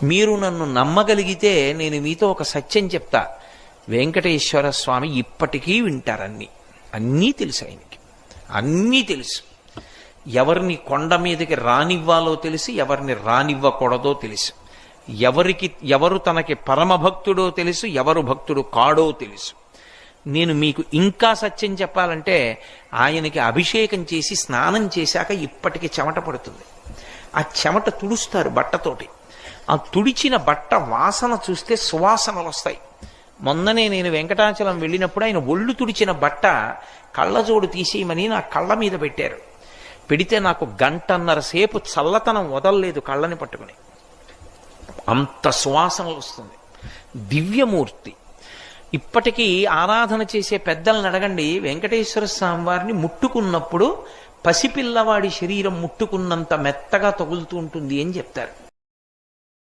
మీరు నన్ను నమ్మగలిగితే నేను మీతో ఒక సత్యం చెప్తా. వెంకటేశ్వర స్వామి ఇప్పటికీ వింటారన్నీ. అన్నీ తెలుసు ఆయనకి, అన్నీ తెలుసు. ఎవరిని కొండ మీదకి రానివ్వాలో తెలుసు, ఎవరిని రానివ్వకూడదో తెలుసు. ఎవరు తనకి పరమభక్తుడో తెలుసు, ఎవరు భక్తుడు కాడో తెలుసు. నేను మీకు ఇంకా సత్యం చెప్పాలంటే, ఆయనకి అభిషేకం చేసి స్నానం చేశాక ఇప్పటికి చెమట పడుతుంది. ఆ చెమట తుడుస్తారు బట్టతోటి. ఆ తుడిచిన బట్ట వాసన చూస్తే సువాసనలు వస్తాయి. మొన్ననే నేను వెంకటాచలం వెళ్ళినప్పుడు ఆయన ఒళ్ళు తుడిచిన బట్ట కళ్ళజోడు తీసేయమని నా కళ్ళ మీద పెట్టారు. పెడితే నాకు 1.5 గంటల సేపు చల్లతనం వదలలేదు కళ్ళని పట్టుకుని. అంత సువాసనలు వస్తుంది. దివ్యమూర్తి. ఇప్పటికీ ఆరాధన చేసే పెద్దలను అడగండి, వెంకటేశ్వర స్వామి వారిని ముట్టుకున్నప్పుడు పసిపిల్లవాడి శరీరం ముట్టుకున్నంత మెత్తగా తగులుతూ ఉంటుంది అని చెప్తారు.